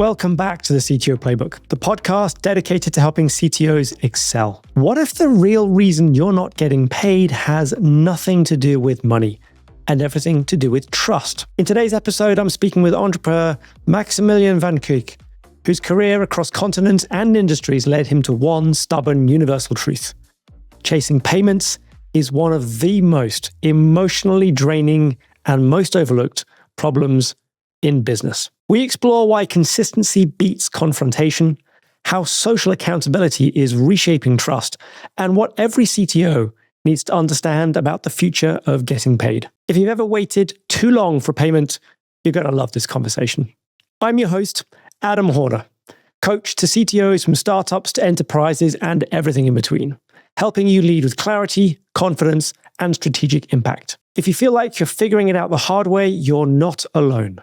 Welcome back to the CTO Playbook, the podcast dedicated to helping CTOs excel. What if the real reason you're not getting paid has nothing to do with money and everything to do with trust? In today's episode, I'm speaking with entrepreneur Maximiliaan van Kuyk, whose career across continents and industries led him to one stubborn universal truth. Chasing payments is one of the most emotionally draining and most overlooked problems in business. We explore why consistency beats confrontation, how social accountability is reshaping trust, and what every CTO needs to understand about the future of getting paid. If you've ever waited too long for payment, you're going to love this conversation. I'm your host, Adam Horner, coach to CTOs from startups to enterprises and everything in between, helping you lead with clarity, confidence, and strategic impact. If you feel like you're figuring it out the hard way, you're not alone.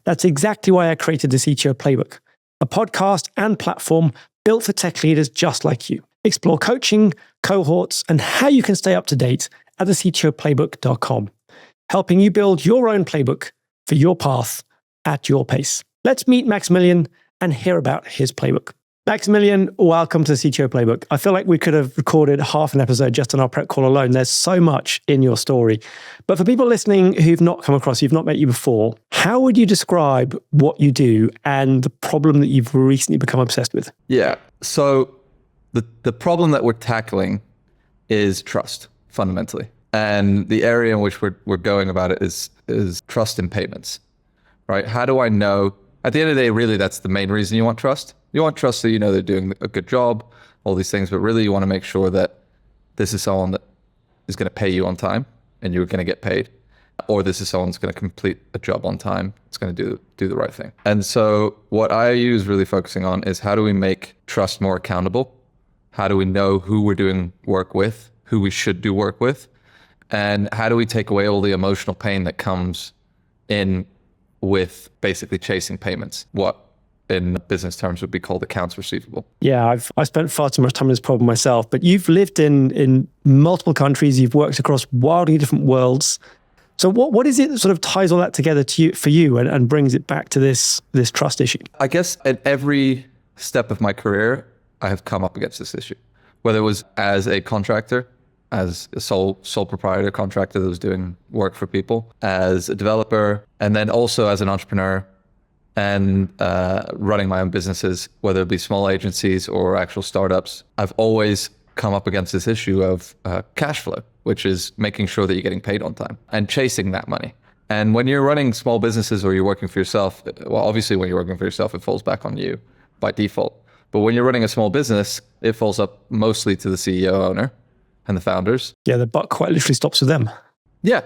That's exactly why I created the CTO Playbook, a podcast and platform built for tech leaders just like you. Explore coaching, cohorts, and how you can stay up to date at thectoplaybook.com, helping you build your own playbook for your path at your pace. Let's meet Maximiliaan and hear about his playbook. Maximiliaan, welcome to the CTO Playbook. I feel like we could have recorded half an episode just on our prep call alone. There's so much in your story. But for people listening who've not come across, who've not met you before, how would you describe what you do and the problem that you've recently become obsessed with? Yeah. So the problem that we're tackling is trust, fundamentally. And the area in which we're going about it is trust in payments, right? How do I know? At the end of the day, really, that's the main reason you want trust. You want trust so you know they're doing a good job, all these things, but really you want to make sure that this is someone that is going to pay you on time and you're going to get paid, or this is someone that's going to complete a job on time. It's going to do the right thing. And so what I use really focusing on is how do we make trust more accountable? How do we know who we're doing work with, who we should do work with? And how do we take away all the emotional pain that comes in with basically chasing payments? What in business terms would be called accounts receivable. Yeah, I've spent far too much time on this problem myself, but you've lived in multiple countries, you've worked across wildly different worlds. So what is it that sort of ties all that together for you and brings it back to this trust issue? I guess at every step of my career, I have come up against this issue, whether it was as a contractor, as a sole proprietor contractor that was doing work for people, as a developer, and then also as an entrepreneur, and running my own businesses, whether it be small agencies or actual startups. I've always come up against this issue of cash flow, which is making sure that you're getting paid on time and chasing that money. And when you're running small businesses or you're working for yourself, well, obviously when you're working for yourself, it falls back on you by default. But when you're running a small business, it falls up mostly to the CEO owner and the founders. Yeah, the buck quite literally stops with them. Yeah.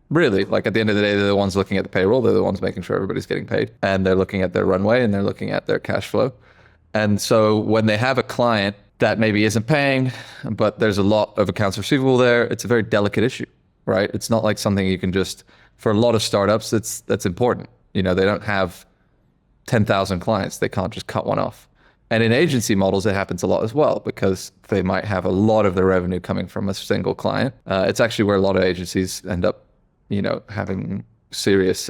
Really, like at the end of the day, they're the ones looking at the payroll. They're the ones making sure everybody's getting paid, and they're looking at their runway and they're looking at their cash flow. And so when they have a client that maybe isn't paying, but there's a lot of accounts receivable there, it's a very delicate issue, right? It's not like something you can just, for a lot of startups, that's important. You know, they don't have 10,000 clients. They can't just cut one off. And in agency models, it happens a lot as well because they might have a lot of their revenue coming from a single client. It's actually where a lot of agencies end up having serious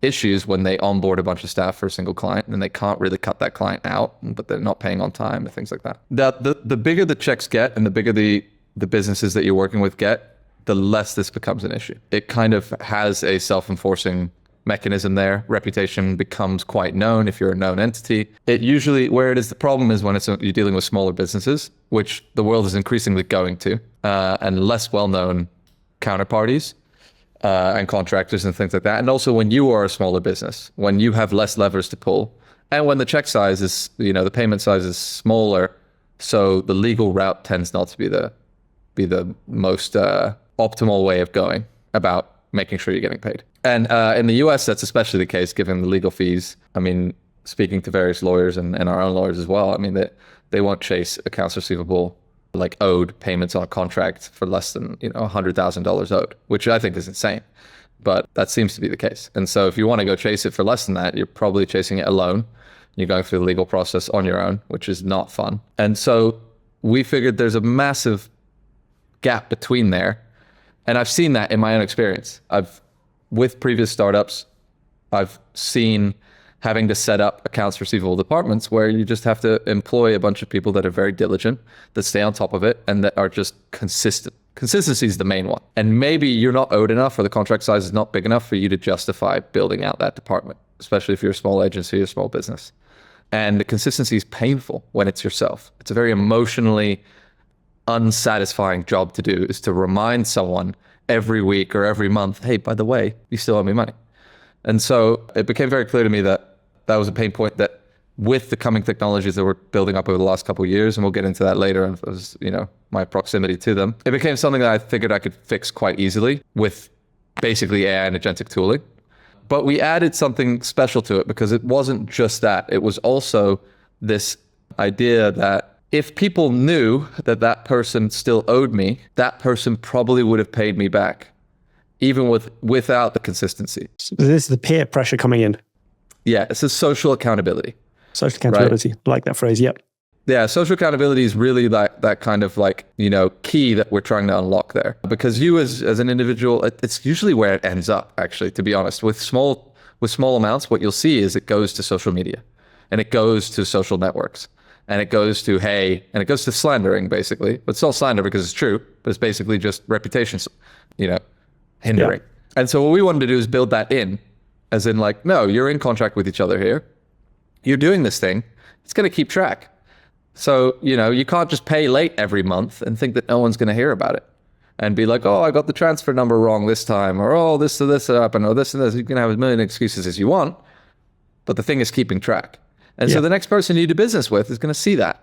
issues when they onboard a bunch of staff for a single client and they can't really cut that client out, but they're not paying on time and things like that. The bigger the checks get and the bigger the businesses that you're working with get, the less this becomes an issue. It kind of has a self-enforcing mechanism there. Reputation becomes quite known if you're a known entity. It usually, where it is the problem is when you're dealing with smaller businesses, which the world is increasingly going to, and less well-known counterparties. And contractors and things like that. And also when you are a smaller business, when you have less levers to pull, and when the check size is, the payment size is smaller, so the legal route tends not to be the most optimal way of going about making sure you're getting paid. And in the US, that's especially the case given the legal fees. I mean, speaking to various lawyers and our own lawyers as well, I mean, they won't chase accounts receivable like owed payments on a contract for less than $100,000 owed, which I think is insane, but that seems to be the case. And so if you want to go chase it for less than that, you're probably chasing it alone. You're going through the legal process on your own, which is not fun. And so we figured there's a massive gap between there, and I've seen that in my own experience. With previous startups, I've seen having to set up accounts receivable departments where you just have to employ a bunch of people that are very diligent, that stay on top of it, and that are just consistent. Consistency is the main one. And maybe you're not owed enough, or the contract size is not big enough for you to justify building out that department, especially if you're a small agency or a small business. And the consistency is painful when it's yourself. It's a very emotionally unsatisfying job to do, is to remind someone every week or every month, hey, by the way, you still owe me money. And so it became very clear to me that that was a pain point that with the coming technologies that we're building up over the last couple of years, and we'll get into that later, as my proximity to them, it became something that I figured I could fix quite easily with basically AI and agentic tooling. But we added something special to it, because it wasn't just that. It was also this idea that if people knew that that person still owed me, that person probably would have paid me back, even without the consistency. So this is the peer pressure coming in. Yeah, it's a social accountability. Social accountability, right? I like that phrase, yep. Yeah, social accountability is really that kind of key that we're trying to unlock there. Because you as an individual, it's usually where it ends up, actually, to be honest. With small amounts, what you'll see is it goes to social media, and it goes to social networks, and it goes to and it goes to slandering, basically. But it's all slander because it's true, but it's basically just reputation, hindering. Yeah. And so what we wanted to do is build that in, as in no, you're in contract with each other here. You're doing this thing. It's going to keep track. So, you can't just pay late every month and think that no one's going to hear about it and be like, oh, I got the transfer number wrong this time, or oh, this happened, or this and this. You can have as many excuses as you want, but the thing is keeping track. And so the next person you do business with is going to see that,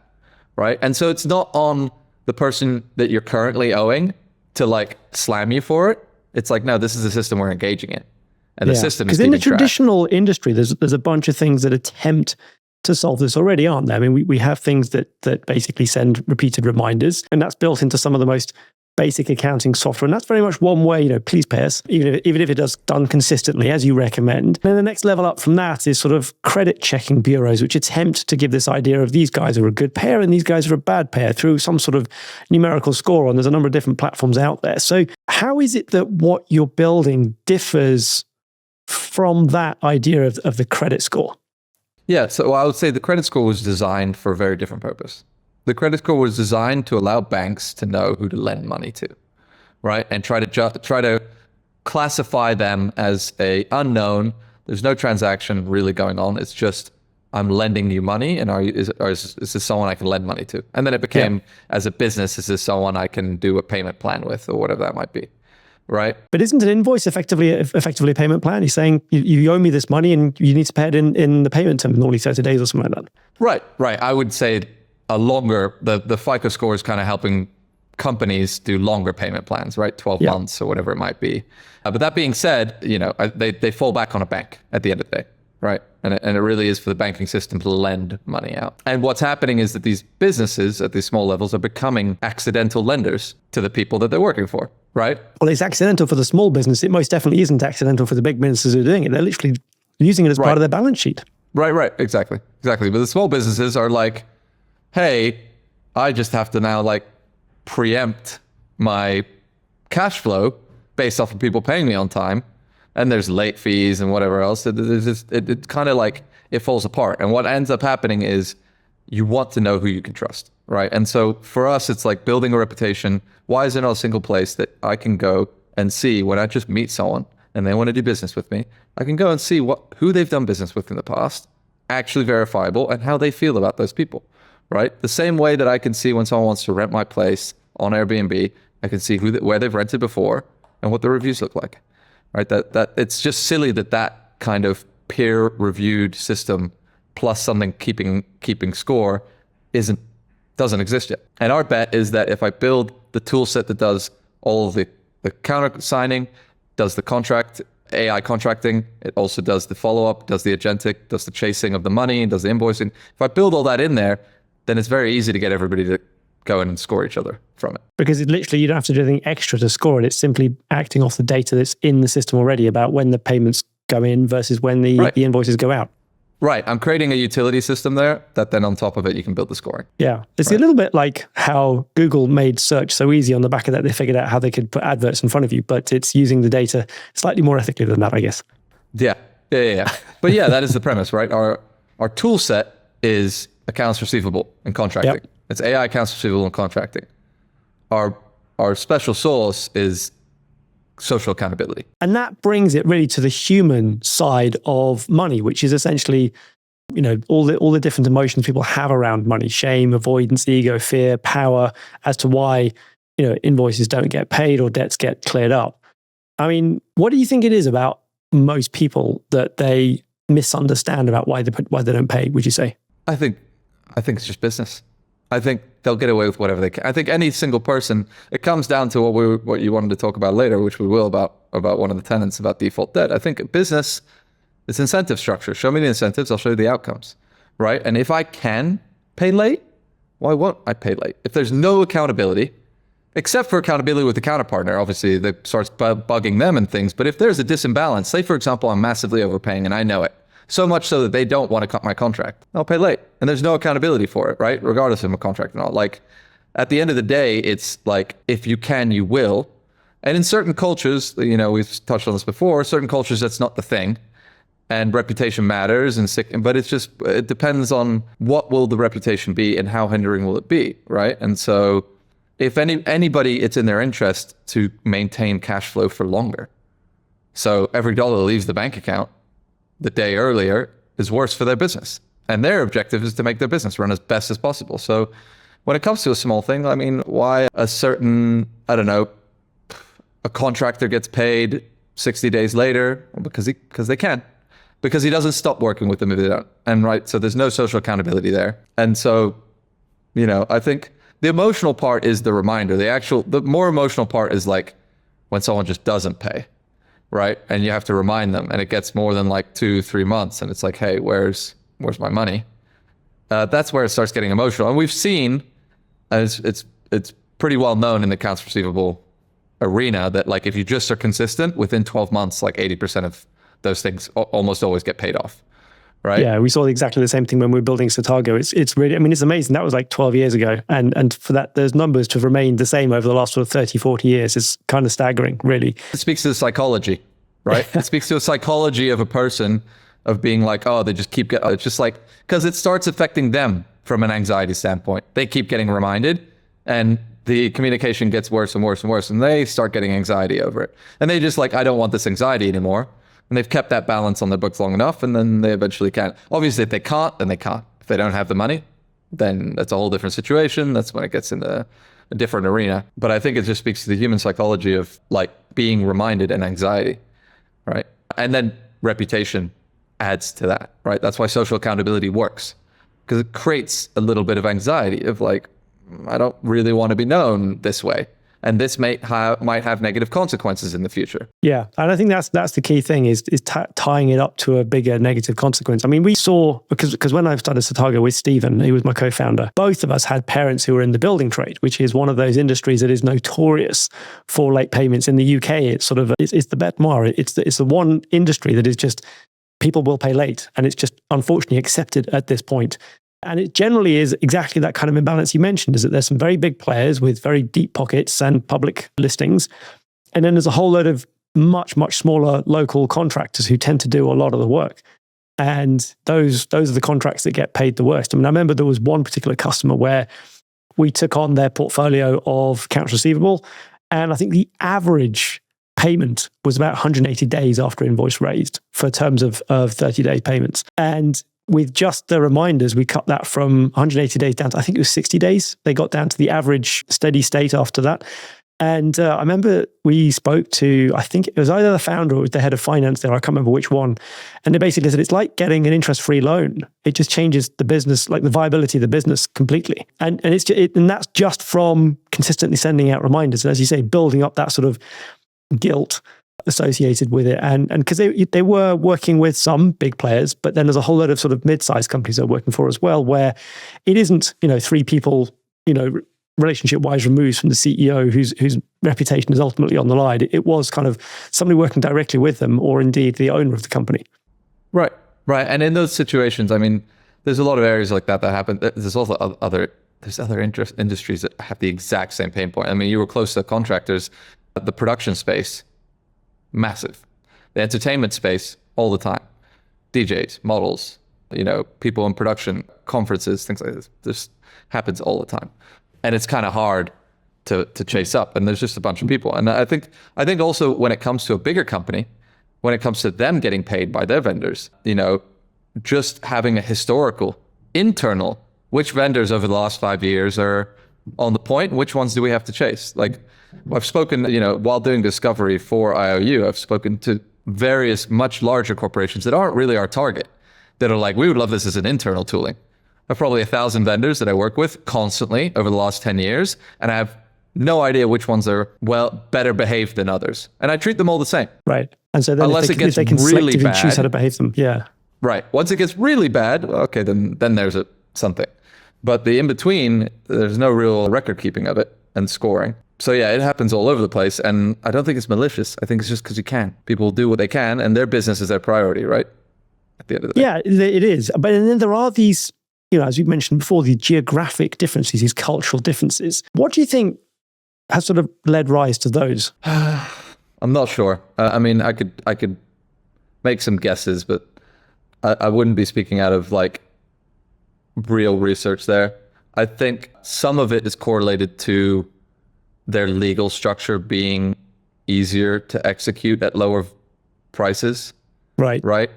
right? And so it's not on the person that you're currently owing to slam you for it. It's no, this is the system we're engaging in. And the system is keeping track. Because in the traditional industry, there's a bunch of things that attempt to solve this already, aren't there? I mean, we have things that basically send repeated reminders, and that's built into some of the most basic accounting software. And that's very much one way, please pay us, even if it does done consistently, as you recommend. And then the next level up from that is sort of credit checking bureaus, which attempt to give this idea of these guys are a good payer and these guys are a bad payer through some sort of numerical score. And there's a number of different platforms out there. So how is it that what you're building differs from that idea of the credit score? Yeah, so I would say the credit score was designed for a very different purpose. The credit score was designed to allow banks to know who to lend money to, right? And try to classify them as a unknown. There's no transaction really going on. It's just, I'm lending you money, and is this someone I can lend money to? And then it became, as a business, is this someone I can do a payment plan with, or whatever that might be, right? But isn't an invoice effectively a payment plan? He's saying you owe me this money and you need to pay it in the payment term, normally 30 days or something like that. Right. I would say the FICO score is kind of helping companies do longer payment plans, right? 12 months or whatever it might be. But that being said, they fall back on a bank at the end of the day, right? And it really is for the banking system to lend money out. And what's happening is that these businesses at these small levels are becoming accidental lenders to the people that they're working for, right? Well, it's accidental for the small business. It most definitely isn't accidental for the big businesses who are doing it. They're literally using it as part of their balance sheet. Right. Exactly. But the small businesses are like, hey, I just have to now preempt my cash flow based off of people paying me on time. And there's late fees and whatever else. It kind of it falls apart. And what ends up happening is you want to know who you can trust, right? And so for us, it's building a reputation. Why is there not a single place that I can go and see when I just meet someone and they want to do business with me? I can go and see who they've done business with in the past, actually verifiable, and how they feel about those people, right? The same way that I can see when someone wants to rent my place on Airbnb, I can see where they've rented before and what the reviews look like. Right, that it's just silly that kind of peer-reviewed system plus something keeping score doesn't exist yet. And our bet is that if I build the tool set that does all of the counter signing, does the contract, AI contracting, it also does the follow-up, does the agentic, does the chasing of the money, does the invoicing. If I build all that in there, then it's very easy to get everybody to go in and score each other from it. Because you don't have to do anything extra to score it. It's simply acting off the data that's in the system already about when the payments go in versus when the invoices go out. Right. I'm creating a utility system there that then on top of it, you can build the scoring. Yeah. It's a little bit like how Google made search so easy. On the back of that, they figured out how they could put adverts in front of you, but it's using the data slightly more ethically than that, I guess. Yeah. Yeah. But yeah, that is the premise, right? Our tool set is accounts receivable and contracting. Yep. It's AI accounts receivable and contracting. Our special sauce is social accountability. And that brings it really to the human side of money, which is essentially, all the different emotions people have around money: shame, avoidance, ego, fear, power, as to why, invoices don't get paid or debts get cleared up. I mean, what do you think it is about most people that they misunderstand about why they don't pay, would you say? I think it's just business. I think they'll get away with whatever they can. I think any single person, it comes down to what you wanted to talk about later, which we will, about one of the tenets about default debt. I think business, it's incentive structure. Show me the incentives, I'll show you the outcomes, right? And if I can pay late, why won't I pay late? If there's no accountability, except for accountability with the counterpartner, obviously that starts bugging them and things. But if there's a disimbalance, say for example, I'm massively overpaying and I know it, so much so that they don't want to cut my contract, I'll pay late. And there's no accountability for it, right? Regardless of a contract and all. Like, at the end of the day, it's like, if you can, you will. And in certain cultures, we've touched on this before, certain cultures, that's not the thing. And reputation matters, but it depends on what will the reputation be and how hindering will it be, right? And so if anybody, it's in their interest to maintain cash flow for longer. So every dollar that leaves the bank account the day earlier is worse for their business. And their objective is to make their business run as best as possible. So when it comes to a small thing, I mean, why a certain, a contractor gets paid 60 days later? Well, because they can. Because he doesn't stop working with them if they don't. And right, so there's no social accountability there. And so, I think the emotional part is the reminder. The more emotional part is like when someone just doesn't pay. Right. And you have to remind them, and it gets more than like 2-3 months. And it's like, hey, where's my money? That's where it starts getting emotional. And we've seen, it's pretty well known in the accounts receivable arena that like, if you just are consistent within 12 months, like 80% of those things almost always get paid off. Right. Yeah, we saw exactly the same thing when we were building Satago. It's really, it's amazing. That was like 12 years ago. And for that, those numbers to have remained the same over the last sort of 30, 40 years is kind of staggering, really. It speaks to the psychology, right? It speaks to a psychology of a person of being like, oh, they just keep getting, it's just like, because it starts affecting them from an anxiety standpoint. They keep getting reminded, and the communication gets worse and worse and worse, and they start getting anxiety over it. And they just like, I don't want this anxiety anymore. And they've kept that balance on their books long enough, and then they eventually can. Obviously, if they can't, then they can't. If they don't have the money, then that's a whole different situation. That's when it gets into a different arena. But I think it just speaks to the human psychology of like being reminded and anxiety, right? And then reputation adds to that, right? That's why social accountability works, because it creates a little bit of anxiety of like, I don't really want to be known this way. And this might have negative consequences in the future. Yeah, and I think that's the key thing is tying it up to a bigger negative consequence. I mean, we saw, because when I started Satago with Stephen, he was my co-founder, both of us had parents who were in the building trade, which is one of those industries that is notorious for late payments. In the UK, it's sort of, it's the bête noire. It's the one industry that is just, people will pay late. And it's just unfortunately accepted at this point. And it generally is exactly that kind of imbalance you mentioned, is that there's some very big players with very deep pockets and public listings. And then there's a whole load of much, much smaller local contractors who tend to do a lot of the work. And those are the contracts that get paid the worst. I mean, I remember there was one particular customer where we took on their portfolio of accounts receivable. And I think the average payment was about 180 days after invoice raised for terms of 30-day payments. And with just the reminders, we cut that from 180 days down to, I think it was 60 days. They got down to the average steady state after that. And I remember we spoke to, I think it was either the founder or the head of finance there, I can't remember which one. And they basically said, it's like getting an interest-free loan. It just changes the business, like the viability of the business completely. And that's just from consistently sending out reminders. And as you say, building up that sort of guilt associated with it. And because they were working with some big players, but then there's a whole lot of sort of mid-sized companies they're working for as well, where it isn't, three people, relationship-wise removed from the CEO whose reputation is ultimately on the line. It was kind of somebody working directly with them, or indeed the owner of the company. Right. And in those situations, I mean, there's a lot of areas like that happen. There's also other industries that have the exact same pain point. I mean, you were close to contractors, the production space, massive. The entertainment space, all the time. DJs, models, people in production, conferences, things like this. This happens all the time. And it's kind of hard to chase up. And there's just a bunch of people. And I think also when it comes to a bigger company, when it comes to them getting paid by their vendors, just having a historical, internal, which vendors over the last 5 years are on the point, which ones do we have to chase? Like I've spoken, while doing discovery for IOU, I've spoken to various much larger corporations that aren't really our target, that are like, we would love this as an internal tooling. I have probably 1,000 vendors that I work with constantly over the last 10 years, and I have no idea which ones are better behaved than others. And I treat them all the same. Right. And so then unless if they can really selectively bad, choose how to behave them. Yeah. Right. Once it gets really bad, okay, then there's something. But the in-between, there's no real record keeping of it and scoring. So yeah, it happens all over the place. And I don't think it's malicious. I think it's just because you can. People do what they can, and their business is their priority, right? At the end of the day. Yeah, it is. But then there are these, as we mentioned before, the geographic differences, these cultural differences. What do you think has sort of led rise to those? I'm not sure. I mean, I could make some guesses, but I wouldn't be speaking out of like real research there. I think some of it is correlated to their legal structure being easier to execute at lower prices. Right. Right.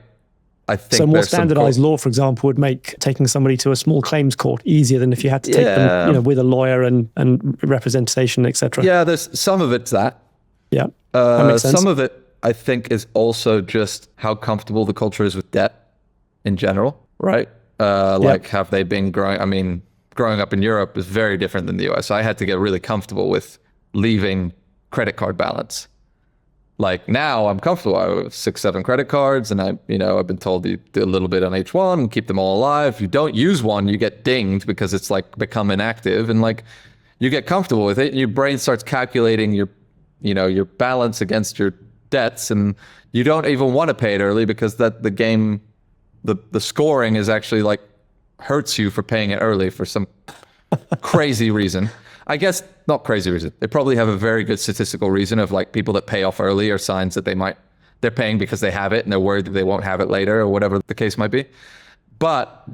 I think so more standardized law, for example, would make taking somebody to a small claims court easier than if you had to take them, with a lawyer and representation, etc. Yeah, there's some of it's that. Yeah, that makes sense. Some of it, I think, is also just how comfortable the culture is with debt in general, right? Like, have they been growing? I mean, growing up in Europe is very different than the US. I had to get really comfortable with leaving credit card balance. Like now I'm comfortable. I have 6, 7 credit cards, and I've been told you do a little bit on each one and keep them all alive. If you don't use one, you get dinged because it's like become inactive, and like you get comfortable with it, and your brain starts calculating your balance against your debts, and you don't even want to pay it early because that the game, the scoring is actually like hurts you for paying it early for some crazy reason. I guess not crazy reason. They probably have a very good statistical reason of like people that pay off early are signs that they're paying because they have it and they're worried that they won't have it later or whatever the case might be. But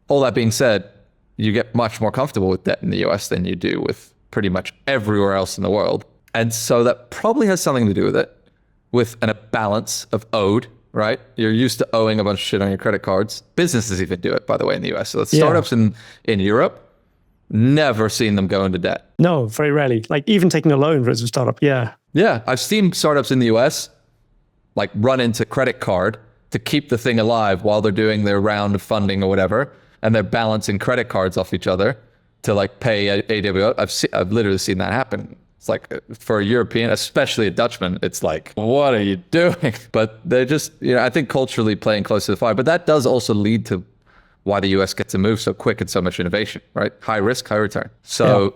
all that being said, you get much more comfortable with debt in the US than you do with pretty much everywhere else in the world. And so that probably has something to do with it, with a balance of owed, right? You're used to owing a bunch of shit on your credit cards. Businesses even do it, by the way, in the US. So the startups in Europe, never seen them go into debt. No, very rarely. Like even taking a loan as a startup. Yeah. Yeah. I've seen startups in the US like run into credit card to keep the thing alive while they're doing their round of funding or whatever. And they're balancing credit cards off each other to like pay AWS. I've literally seen that happen. It's like for a European, especially a Dutchman, it's like, what are you doing? But they're just, I think culturally playing close to the fire. But that does also lead to why the US gets to move so quick and so much innovation, right? High risk, high return. So,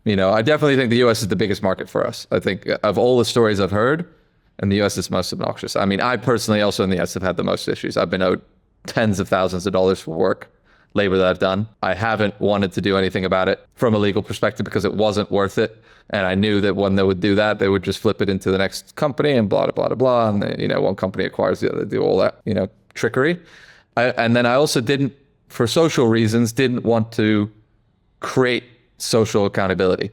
I definitely think the US is the biggest market for us. I think of all the stories I've heard, and the US is most obnoxious. I mean, I personally also in the US have had the most issues. I've been owed tens of thousands of dollars for work, labor that I've done. I haven't wanted to do anything about it from a legal perspective because it wasn't worth it. And I knew that when they would do that, they would just flip it into the next company and blah, blah, blah, blah. And, one company acquires the other, do all that, trickery. And then I also for social reasons, didn't want to create social accountability.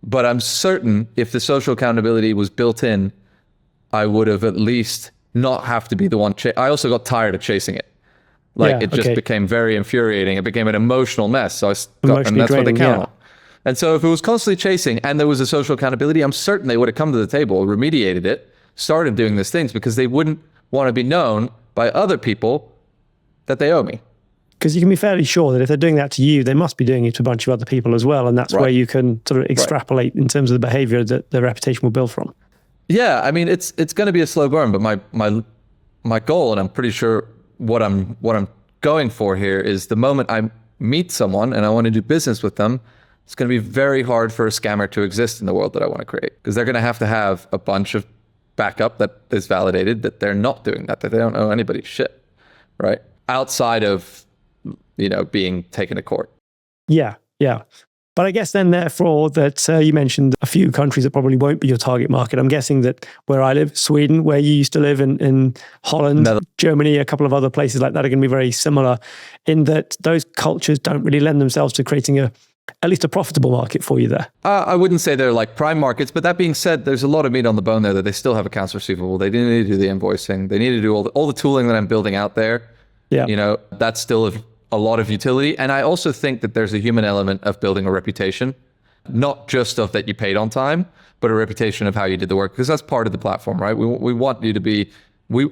But I'm certain if the social accountability was built in, I would have at least not have to be the one. I also got tired of chasing it. It just became very infuriating. It became an emotional mess. So and that's what they count on. And so if it was constantly chasing and there was a social accountability, I'm certain they would have come to the table, remediated it, started doing these things because they wouldn't want to be known by other people that they owe me. Because you can be fairly sure that if they're doing that to you, they must be doing it to a bunch of other people as well. And that's where you can sort of extrapolate in terms of the behavior that their reputation will build from. Yeah, I mean, it's going to be a slow burn, but my goal, and I'm pretty sure what I'm going for here is the moment I meet someone and I want to do business with them, it's going to be very hard for a scammer to exist in the world that I want to create because they're going to have a bunch of backup that is validated that they're not doing that they don't owe anybody shit, right? Outside of, being taken to court. Yeah. But I guess then, therefore, that you mentioned a few countries that probably won't be your target market. I'm guessing that where I live, Sweden, where you used to live in Holland, Germany, a couple of other places like that are going to be very similar in that those cultures don't really lend themselves to creating at least a profitable market for you there. I wouldn't say they're like prime markets, but that being said, there's a lot of meat on the bone there that they still have accounts receivable. They need to do the invoicing. They need to do all the tooling that I'm building out there. Yeah. You know, that's still a lot of utility. And I also think that there's a human element of building a reputation, not just of that you paid on time, but a reputation of how you did the work, because that's part of the platform, right? We want you to be,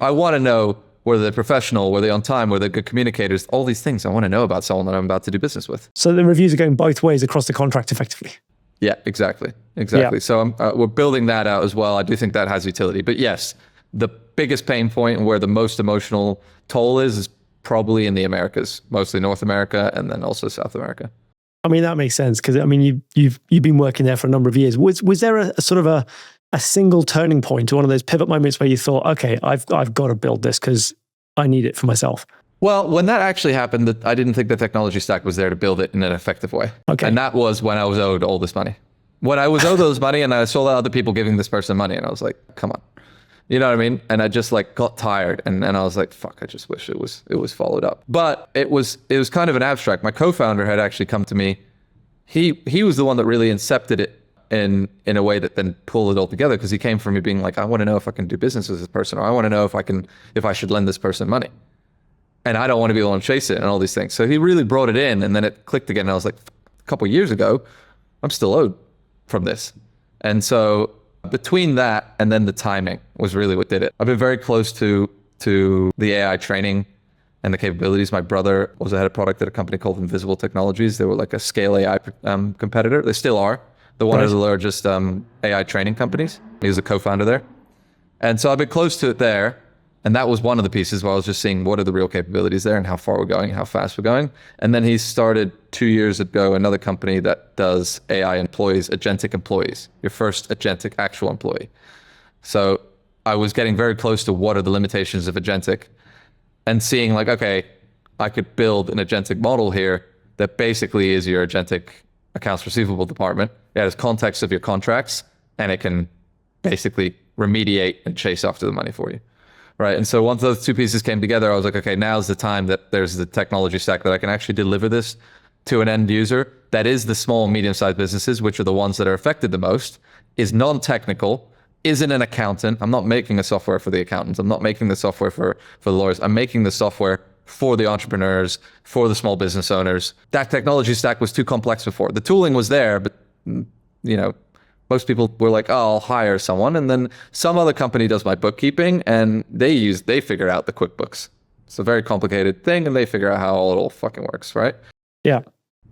I want to know whether they're professional, whether they're on time, whether they're good communicators, all these things I want to know about someone that I'm about to do business with. So the reviews are going both ways across the contract effectively. Yeah, exactly. Yeah. So we're building that out as well. I do think that has utility. But yes, the biggest pain point and where the most emotional toll is probably in the Americas, mostly North America and then also South America. I mean, that makes sense because I mean, you've been working there for a number of years. Was there a sort of a single turning point or one of those pivot moments where you thought, okay, I've got to build this because I need it for myself? Well, when that actually happened, I didn't think the technology stack was there to build it in an effective way. Okay. And that was when I was owed all this money. When I was owed those money and I saw other people giving this person money and I was like, come on. You know what I mean? And I just like got tired and I was like, fuck, I just wish it was followed up. But it was kind of an abstract. My co-founder had actually come to me. He was the one that really incepted it in a way that then pulled it all together, because he came from me being like, I want to know if I can do business with this person, or I want to know if I should lend this person money. And I don't want to be able to chase it and all these things. So he really brought it in and then it clicked again. And I was like, a couple of years ago, I'm still owed from this. And so between that and then the timing was really what did it. I've been very close to the AI training and the capabilities. My brother was the head of product at a company called Invisible Technologies. They were like a scale AI competitor. They still are. They're one of the largest AI training companies. He was a co-founder there. And so I've been close to it there. And that was one of the pieces where I was just seeing what are the real capabilities there and how far we're going, how fast we're going. And then he started 2 years ago another company that does AI employees, agentic employees, your first agentic actual employee. So I was getting very close to what are the limitations of agentic and seeing like, okay, I could build an agentic model here that basically is your agentic accounts receivable department. It has context of your contracts and it can basically remediate and chase after the money for you. Right. And so once those two pieces came together, I was like, okay, now's the time that there's the technology stack that I can actually deliver this to an end user. That is the small and medium-sized businesses, which are the ones that are affected the most, is non-technical, isn't an accountant. I'm not making the software for the accountants. I'm not making the software for the lawyers. I'm making the software for the entrepreneurs, for the small business owners. That technology stack was too complex before. The tooling was there, but you know, most people were like, oh, I'll hire someone. And then some other company does my bookkeeping and they figure out the QuickBooks. It's a very complicated thing and they figure out how it all fucking works, right? Yeah.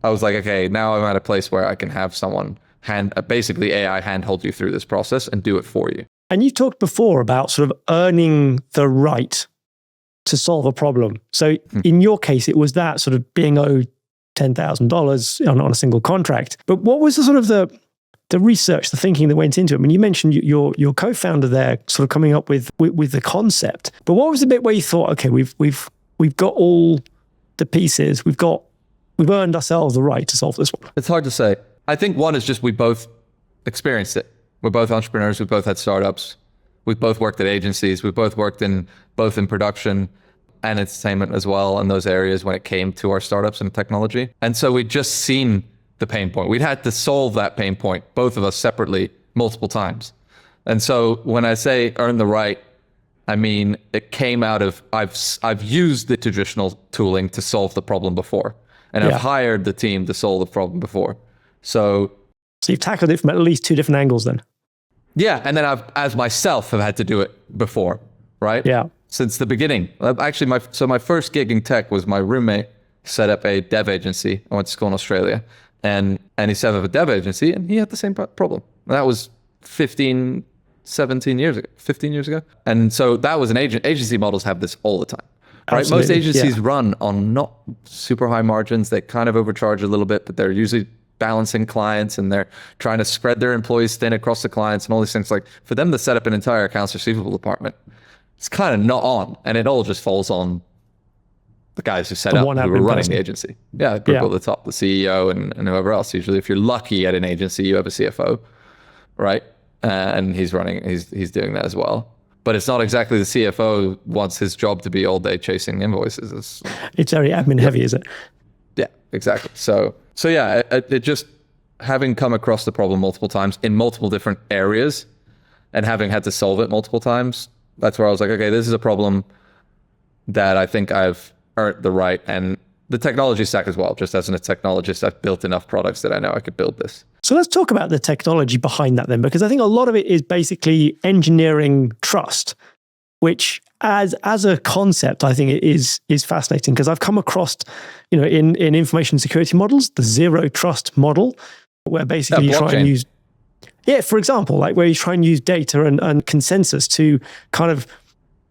I was like, okay, now I'm at a place where I can have someone basically AI handhold you through this process and do it for you. And you talked before about sort of earning the right to solve a problem. So in your case, it was that sort of being owed $10,000 on a single contract. But what was the sort of the research, the thinking that went into it? I mean, you mentioned your co-founder there sort of coming up with the concept. But what was the bit where you thought, okay, we've got all the pieces, we've earned ourselves the right to solve this one? It's hard to say. I think one is just we both experienced it. We're both entrepreneurs. We both had startups. We've both worked at agencies. We've both worked in production and entertainment as well in those areas when it came to our startups and technology. And so we'd just seen the pain point. We'd had to solve that pain point, both of us separately, multiple times. And so when I say earn the right, I mean, it came out of, I've used the traditional tooling to solve the problem before. And I've hired the team to solve the problem before. So you've tackled it from at least two different angles then. Yeah. And then I've, as myself, have had to do it before, right? Yeah. Since the beginning. Actually, my first gig in tech was my roommate set up a dev agency. I went to school in Australia. And he set up a dev agency and he had the same problem. And that was 15 years ago. And so that was an agency models have this all the time, right? Absolutely. Most agencies run on not super high margins. They kind of overcharge a little bit, but they're usually balancing clients and they're trying to spread their employees thin across the clients and all these things. Like for them to set up an entire accounts receivable department, it's kind of not on, and it all just falls on the guys who set The up, one who were admin running person. the agency. Yeah, the people at the top, the CEO and whoever else. Usually if you're lucky at an agency, you have a CFO, right? And he's doing that as well. But it's not exactly the CFO wants his job to be all day chasing invoices. It's very admin heavy, is it? Yeah, exactly. So yeah, it just, having come across the problem multiple times in multiple different areas and having had to solve it multiple times, that's where I was like, okay, this is a problem that I think I've earned the right, and the technology stack as well. Just as a technologist, I've built enough products that I know I could build this. So let's talk about the technology behind that then, because I think a lot of it is basically engineering trust, which as a concept, I think it is fascinating, because I've come across, in information security models, the zero trust model, where basically you try and use, for example, like where you try and use data and consensus to kind of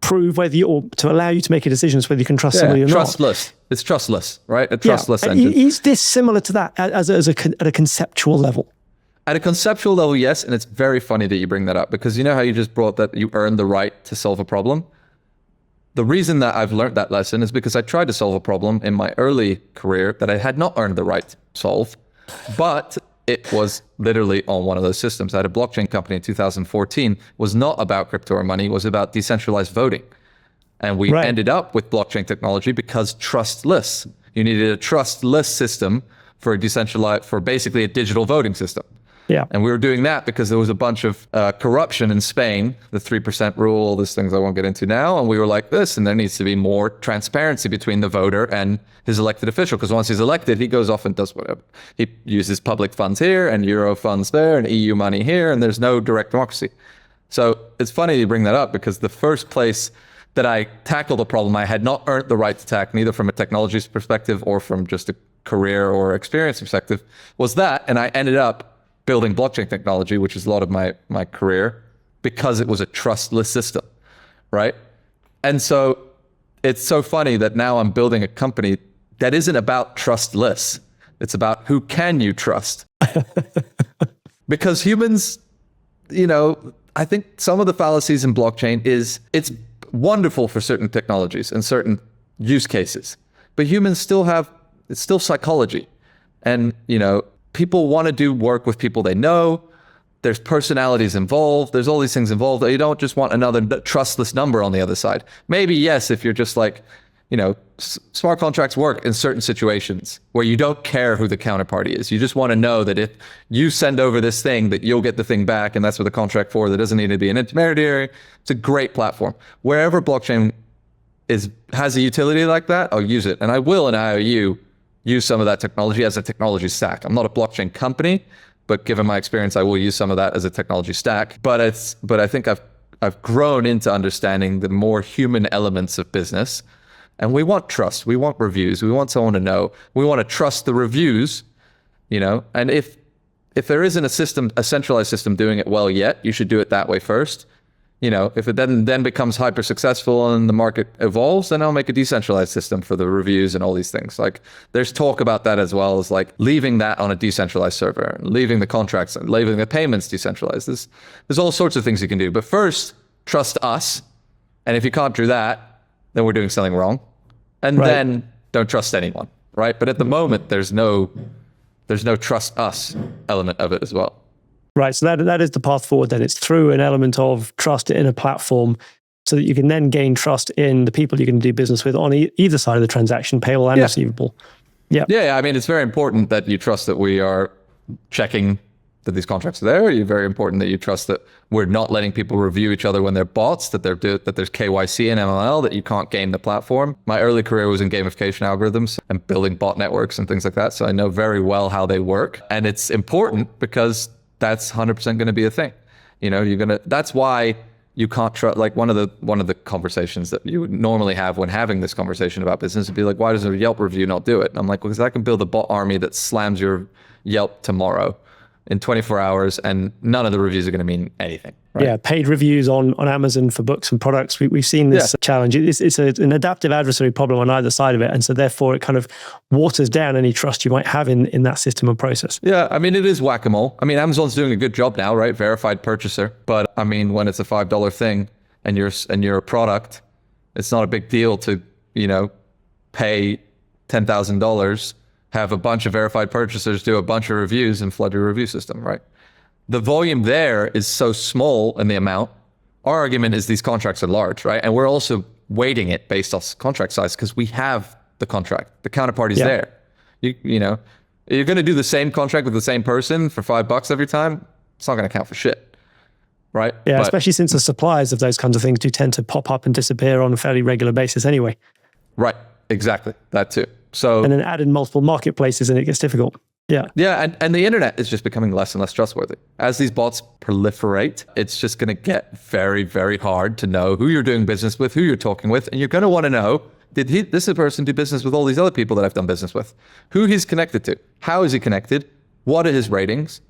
prove to allow you to make a decision as whether you can trust somebody or trustless. not. It's trustless, right? A trustless engine. Is this similar to that at a conceptual level? At a conceptual level, yes. And it's very funny that you bring that up, because you know how you just brought that you earn the right to solve a problem? The reason that I've learned that lesson is because I tried to solve a problem in my early career that I had not earned the right to solve, but it was literally on one of those systems. I had a blockchain company in 2014, was not about crypto or money, was about decentralized voting. And we ended up with blockchain technology because trustless. You needed a trustless system for basically a digital voting system. Yeah. And we were doing that because there was a bunch of corruption in Spain, the 3% rule, all these things I won't get into now. And we were like, listen, there needs to be more transparency between the voter and his elected official. Because once he's elected, he goes off and does whatever. He uses public funds here and Euro funds there and EU money here, and there's no direct democracy. So it's funny you bring that up, because the first place that I tackled a problem I had not earned the right to tackle, neither from a technology perspective or from just a career or experience perspective, was that. And I ended up building blockchain technology, which is a lot of my career, because it was a trustless system, right? And so it's so funny that now I'm building a company that isn't about trustless. It's about who can you trust? Because humans, I think some of the fallacies in blockchain is it's wonderful for certain technologies and certain use cases, but humans it's still psychology. And, people want to do work with people they know. There's personalities involved. There's all these things involved. You don't just want another trustless number on the other side. Maybe, yes, if you're just like, smart contracts work in certain situations where you don't care who the counterparty is. You just want to know that if you send over this thing, that you'll get the thing back, and that's what the contract for. There doesn't need to be an intermediary. It's a great platform. Wherever blockchain has a utility like that, I'll use it. And I will in IOU use some of that technology as a technology stack. I'm not a blockchain company, but given my experience, I will use some of that as a technology stack. But I think I've grown into understanding the more human elements of business. And we want trust. We want reviews. We want someone to know. We want to trust the reviews, and if there isn't a centralized system doing it well yet, you should do it that way first. If it then becomes hyper successful and the market evolves, then I'll make a decentralized system for the reviews and all these things. Like, there's talk about that as well, as like leaving that on a decentralized server, leaving the contracts, leaving the payments decentralized. There's all sorts of things you can do. But first, trust us. And if you can't do that, then we're doing something wrong. And then don't trust anyone, right? But at the moment, there's no trust us element of it as well. Right. So that is the path forward then. It's through an element of trust in a platform, so that you can then gain trust in the people you can do business with on either side of the transaction, payable and receivable. Yeah. Yeah. I mean, it's very important that you trust that we are checking that these contracts are there. It's very important that you trust that we're not letting people review each other when they're bots, that there's KYC and MLL, that you can't game the platform. My early career was in gamification algorithms and building bot networks and things like that. So I know very well how they work. And it's important because that's 100% going to be a thing. That's why you can't trust, like one of the conversations that you would normally have when having this conversation about business would be like, why does a Yelp review not do it? And I'm like, because I can build a bot army that slams your Yelp tomorrow in 24 hours, and none of the reviews are going to mean anything. Right? Yeah, paid reviews on Amazon for books and products. We've seen this challenge. It's an adaptive adversary problem on either side of it. And so therefore it kind of waters down any trust you might have in that system and process. Yeah, I mean, it is whack-a-mole. I mean, Amazon's doing a good job now, right? Verified purchaser. But I mean, when it's a $5 thing and you're a product, it's not a big deal to, pay $10,000, have a bunch of verified purchasers do a bunch of reviews and flood your review system, right? The volume there is so small in the amount. Our argument is these contracts are large, right? And we're also weighting it based off contract size because we have the contract. The counterparty's there. You know, you're going to do the same contract with the same person for $5 every time. It's not going to count for shit, right? Yeah, especially since the suppliers of those kinds of things do tend to pop up and disappear on a fairly regular basis anyway. Right, exactly, that too. So, and then add in multiple marketplaces and it gets difficult. Yeah. Yeah, and the internet is just becoming less and less trustworthy. As these bots proliferate, it's just going to get very, very hard to know who you're doing business with, who you're talking with, and you're going to want to know, this person do business with all these other people that I've done business with? Who he's connected to? How is he connected? What are his ratings?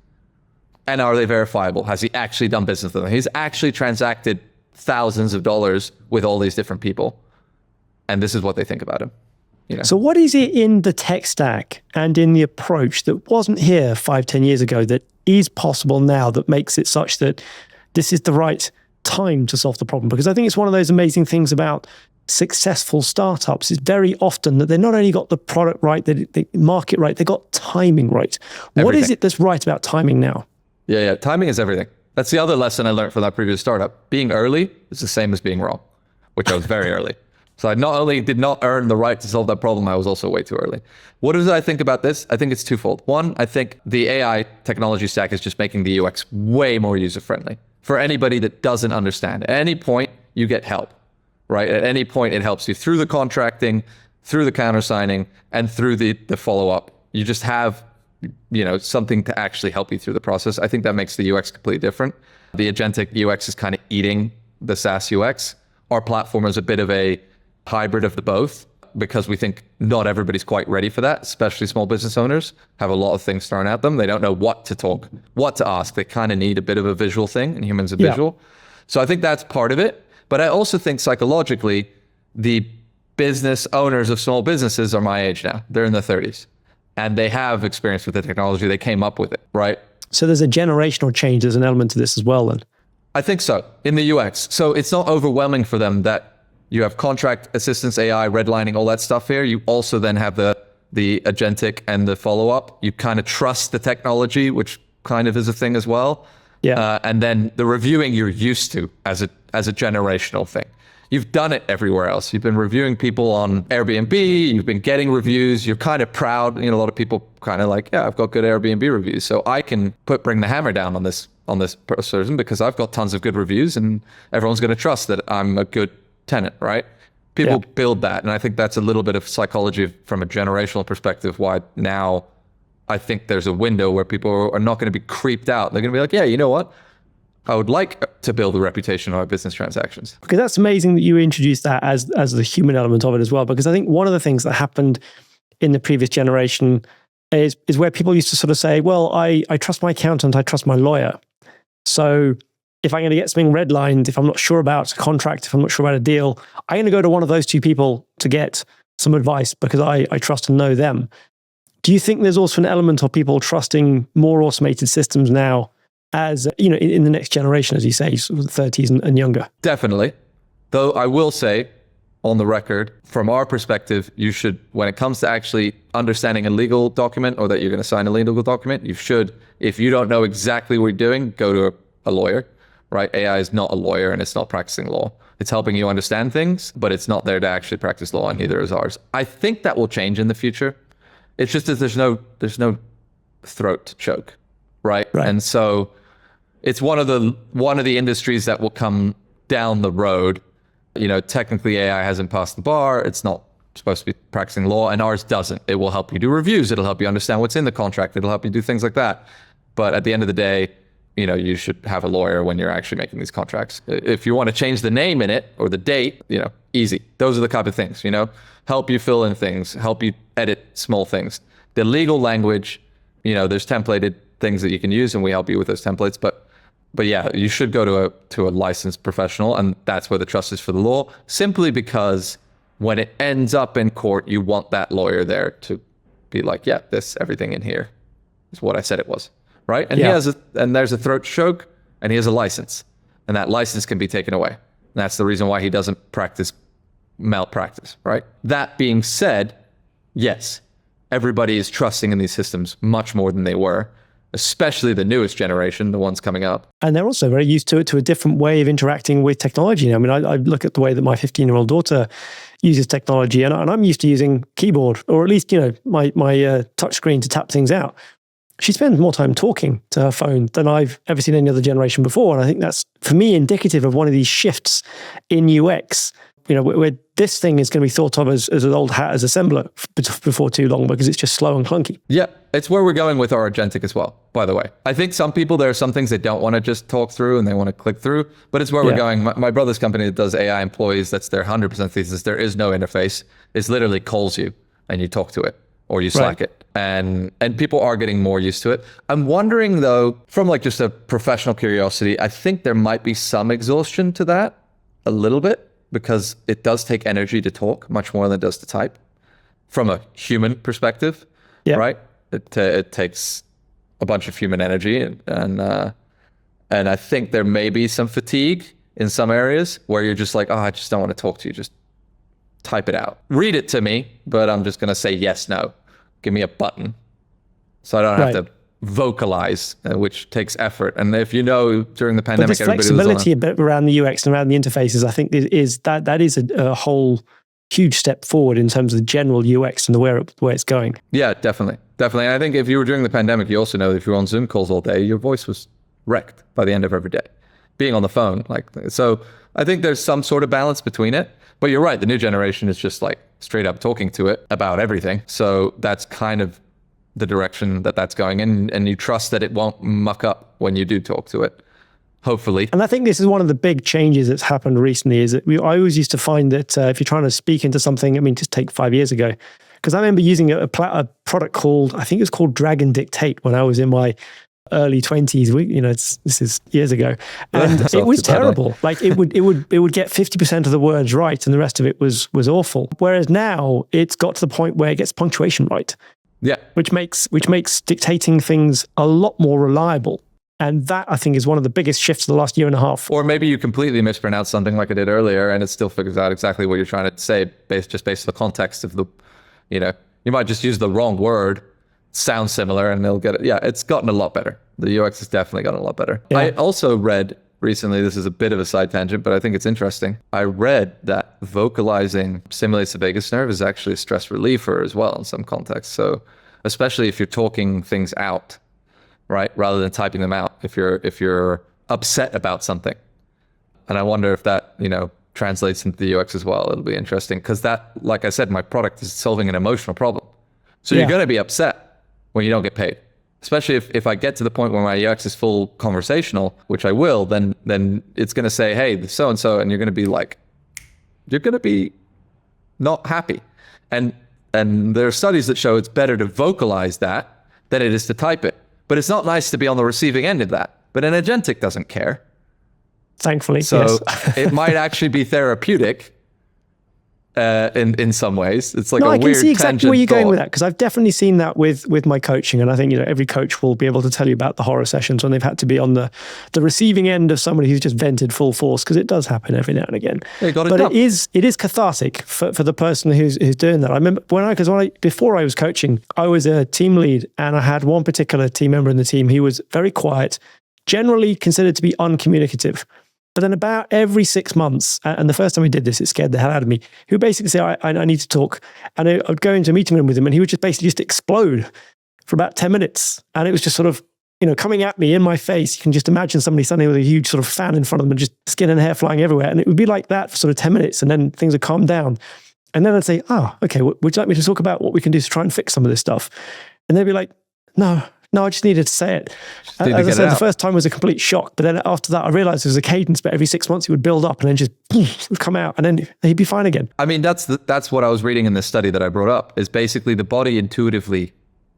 And are they verifiable? Has he actually done business with them? He's actually transacted thousands of dollars with all these different people. And this is what they think about him. You know? So what is it in the tech stack and in the approach that wasn't here 5-10 years ago that is possible now that makes it such that this is the right time to solve the problem? Because I think it's one of those amazing things about successful startups is very often that they've not only got the product right, the market right, they got timing right. Everything. What is it that's right about timing now? Yeah. Timing is everything. That's the other lesson I learned from that previous startup. Being early is the same as being wrong, which I was very early. So I not only did not earn the right to solve that problem, I was also way too early. What do I think about this? I think it's twofold. One, I think the AI technology stack is just making the UX way more user-friendly for anybody that doesn't understand. At any point, you get help, right? At any point, it helps you through the contracting, through the countersigning, and through the follow-up. You just have, you know, something to actually help you through the process. I think that makes the UX completely different. The agentic UX is kind of eating the SaaS UX. Our platform is a bit of a hybrid of the both because we think not everybody's quite ready for that, especially small business owners have a lot of things thrown at them. They don't know what to talk, what to ask. They kind of need a bit of a visual thing, and humans are visual. So I think that's part of it. But I also think psychologically, the business owners of small businesses are my age now. They're in their 30s and they have experience with the technology. They came up with it, right? So there's a generational change. There's an element to this as well then. I think so, in the UX. So it's not overwhelming for them that you have contract assistance, AI, redlining, all that stuff here. You also then have the agentic and the follow-up. You kind of trust the technology, which kind of is a thing as well. Yeah. And then the reviewing you're used to as a generational thing. You've done it everywhere else. You've been reviewing people on Airbnb. You've been getting reviews. You're kind of proud. You know, a lot of people kind of like, yeah, I've got good Airbnb reviews, so I can bring the hammer down on this person because I've got tons of good reviews, and everyone's going to trust that I'm a good tenant, right? People build that. And I think that's a little bit of psychology from a generational perspective, why now I think there's a window where people are not going to be creeped out. They're going to be like, yeah, you know what? I would like to build a reputation on our business transactions. Okay, that's amazing that you introduced that as the human element of it as well, because I think one of the things that happened in the previous generation is where people used to sort of say, well, I trust my accountant, I trust my lawyer. So if I'm going to get something redlined, if I'm not sure about a contract, if I'm not sure about a deal, I'm going to go to one of those two people to get some advice because I trust and know them. Do you think there's also an element of people trusting more automated systems now as, you know, in the next generation, as you say, sort of 30s and younger? Definitely. Though I will say, on the record, from our perspective, you should, when it comes to actually understanding a legal document or that you're going to sign a legal document, you should, if you don't know exactly what you're doing, go to a lawyer. Right? AI is not a lawyer and it's not practicing law. It's helping you understand things, but it's not there to actually practice law, and neither is ours. I think that will change in the future. It's just that there's no throat to choke, right? And so it's one of the industries that will come down the road. You know, technically AI hasn't passed the bar. It's not supposed to be practicing law, and ours doesn't. It will help you do reviews. It'll help you understand what's in the contract. It'll help you do things like that. But at the end of the day, you know, you should have a lawyer when you're actually making these contracts. If you want to change the name in it or the date, you know, easy. Those are the type of things, you know, help you fill in things, help you edit small things. The legal language, you know, there's templated things that you can use, and we help you with those templates. But yeah, you should go to a licensed professional, and that's where the trust is for the law, simply because when it ends up in court, you want that lawyer there to be like, yeah, everything in here is what I said it was. Right? And there's a throat choke, and he has a license, and that license can be taken away. And that's the reason why he doesn't practice malpractice, right? That being said, yes, everybody is trusting in these systems much more than they were, especially the newest generation, the ones coming up. And they're also very used to it, to a different way of interacting with technology. I mean, I look at the way that my 15-year-old daughter uses technology, and I'm used to using keyboard, or at least, my touch screen to tap things out. She spends more time talking to her phone than I've ever seen any other generation before. And I think that's, for me, indicative of one of these shifts in UX, where this thing is going to be thought of as an old hat as assembler before too long, because it's just slow and clunky. Yeah, it's where we're going with our agentic as well, by the way. I think some people, there are some things they don't want to just talk through and they want to click through, but it's where we're going. My brother's company that does AI employees, that's their 100% thesis. There is no interface. It literally calls you and you talk to it or you Slack it. And people are getting more used to it. I'm wondering though, from like just a professional curiosity, I think there might be some exhaustion to that a little bit, because it does take energy to talk much more than it does to type from a human perspective, right? It takes a bunch of human energy, and I think there may be some fatigue in some areas where you're just like, oh, I just don't want to talk to you. Just type it out. Read it to me, but I'm just going to say yes, no. Give me a button. So I don't have to vocalize, which takes effort. And if during the pandemic, but this flexibility a bit around the UX and around the interfaces, I think that is a whole huge step forward in terms of the general UX and the where it's going. Yeah, definitely. I think if you were during the pandemic, you also know that if you're on Zoom calls all day, your voice was wrecked by the end of every day. Being on the phone, so I think there's some sort of balance between it. But you're right, the new generation is just like straight up talking to it about everything. So that's kind of the direction that's going in, and you trust that it won't muck up when you do talk to it, hopefully. And I think this is one of the big changes that's happened recently, is that I always used to find that if you're trying to speak into something, just take 5 years ago, because I remember using a product called, I think it was called Dragon Dictate when I was in my early 20s. This is years ago, and it was terrible. Like it would get 50% of the words right, and the rest of it was awful. Whereas now it's got to the point where it gets punctuation right. Yeah, which makes dictating things a lot more reliable. And that, I think, is one of the biggest shifts of the last year and a half. Or maybe you completely mispronounce something like I did earlier, and it still figures out exactly what you're trying to say based on the context of the, you might just use the wrong word, sound similar, and they'll get it. Yeah, it's gotten a lot better. The UX has definitely gotten a lot better. Yeah. I also read recently, this is a bit of a side tangent, but I think it's interesting. I read that vocalizing stimulates the vagus nerve is actually a stress reliever as well in some contexts. So especially if you're talking things out, right, rather than typing them out, if you're upset about something. And I wonder if that, translates into the UX as well. It'll be interesting because that, like I said, my product is solving an emotional problem. So you're going to be upset when you don't get paid. Especially if I get to the point where my UX is full conversational, which I will, then it's going to say, hey, so-and-so, and you're going to be like, you're going to be not happy. And there are studies that show it's better to vocalize that than it is to type it. But it's not nice to be on the receiving end of that. But an agentic doesn't care. Thankfully, so yes. It might actually be therapeutic in some ways. It's like a weird tangent. I can see exactly where you're going with that, because I've definitely seen that with my coaching, and I think every coach will be able to tell you about the horror sessions when they've had to be on the receiving end of somebody who's just vented full force, because it does happen every now and again. But it is cathartic for the person who's doing that. I remember before I was coaching, I was a team lead, and I had one particular team member in the team who was very quiet, generally considered to be uncommunicative. But then about every 6 months, and the first time we did this, it scared the hell out of me, he would basically say, I need to talk. And I would go into a meeting room with him, and he would just basically explode for about 10 minutes. And it was just sort of, coming at me in my face. You can just imagine somebody suddenly with a huge sort of fan in front of them and just skin and hair flying everywhere. And it would be like that for sort of 10 minutes, and then things would calm down. And then I'd say, okay, would you like me to talk about what we can do to try and fix some of this stuff? And they'd be like, no, I just needed to say it. As I said, the first time was a complete shock. But then after that, I realized there was a cadence, but every 6 months it would build up and then just would come out, and then he'd be fine again. I mean, that's what I was reading in this study that I brought up, is basically the body intuitively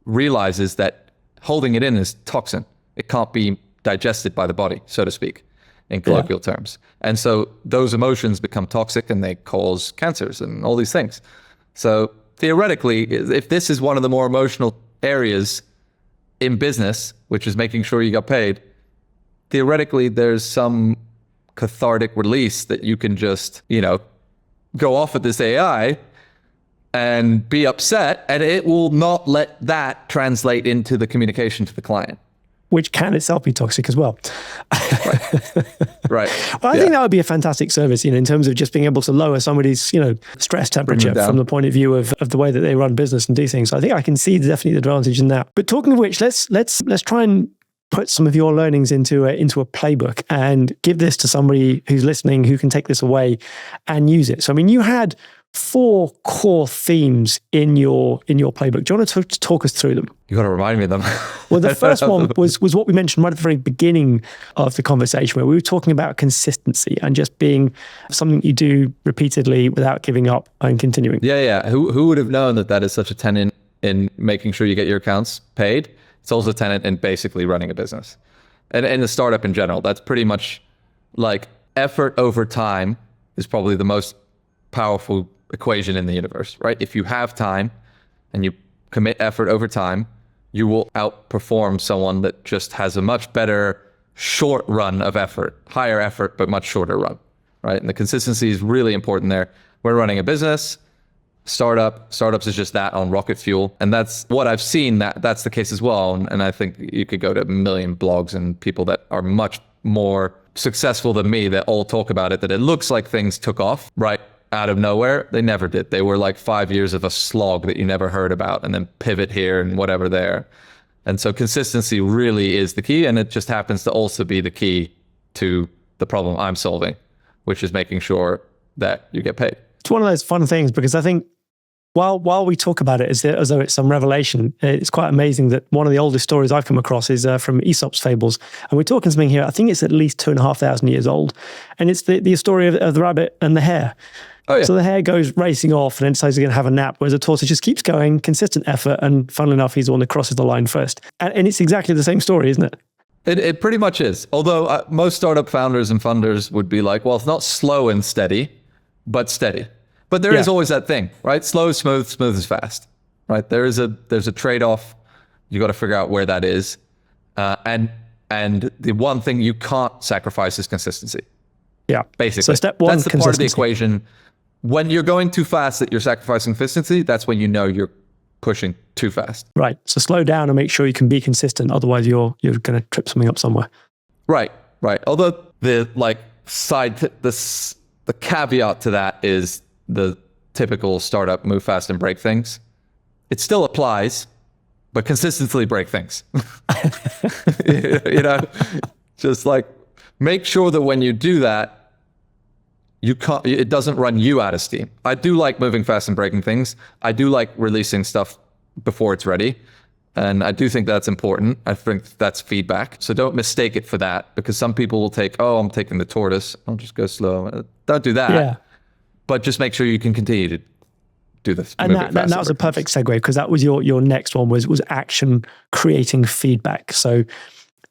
realizes that holding it in is toxin. It can't be digested by the body, so to speak, in colloquial terms. And so those emotions become toxic and they cause cancers and all these things. So theoretically, if this is one of the more emotional areas in business, which is making sure you got paid, theoretically there's some cathartic release that you can just, go off at this AI and be upset, and it will not let that translate into the communication to the client. Which can itself be toxic as well. Right. Well, I think that would be a fantastic service, in terms of just being able to lower somebody's, stress temperature from the point of view of the way that they run business and do things. So I think I can see definitely the advantage in that. But talking of which, let's try and put some of your learnings into a playbook and give this to somebody who's listening who can take this away and use it. So, I mean, you had 4 core themes in your playbook. Do you want to talk us through them? You got to remind me of them. Well, the first one was what we mentioned right at the very beginning of the conversation, where we were talking about consistency and just being something you do repeatedly without giving up and continuing. Yeah. Who would have known that is such a tenet in making sure you get your accounts paid? It's also a tenet in basically running a business. And in a startup in general, that's pretty much like effort over time is probably the most powerful equation in the universe, right? If you have time and you commit effort over time, you will outperform someone that just has a much better short run of effort, higher effort, but much shorter run, right? And the consistency is really important there. We're running a business, startups is just that on rocket fuel. And that's what I've seen, that's the case as well. And I think you could go to a million blogs and people that are much more successful than me that all talk about it, that it looks like things took off, right? Out of nowhere. They never did. They were like 5 years of a slog that you never heard about, and then pivot here and whatever there. And so consistency really is the key, and it just happens to also be the key to the problem I'm solving, which is making sure that you get paid. It's one of those fun things, because I think while we talk about it as though it's some revelation, it's quite amazing that one of the oldest stories I've come across is from Aesop's fables. And we're talking something here, I think it's at least 2,500 years old. And it's the story of the rabbit and the hare. Oh, yeah. So the hare goes racing off and then decides he's going to have a nap, whereas the tortoise just keeps going, consistent effort, and funnily enough, he's the one that crosses the line first. And it's exactly the same story, isn't it? It pretty much is. Although most startup founders and funders would be like, well, it's not slow and steady, but steady. But there is always that thing, right? Slow is smooth, smooth is fast, right? There's a trade-off. You got to figure out where that is. And the one thing you can't sacrifice is consistency. Yeah. Basically. So step one, that's the part of the equation. When you're going too fast that you're sacrificing consistency, that's when you know you're pushing too fast. Right. So slow down and make sure you can be consistent. Otherwise, you're going to trip something up somewhere. Right. Although the caveat to that is the typical startup move fast and break things. It still applies, but consistently break things. Just like make sure that when you do that, it doesn't run you out of steam. I do like moving fast and breaking things. I do like releasing stuff before it's ready. And I do think that's important. I think that's feedback. So don't mistake it for that, because some people will take, I'm taking the tortoise. I'll just go slow. Don't do that. Yeah. But just make sure you can continue to do this. And that was a perfect segue, because that was your next one was action creating feedback. So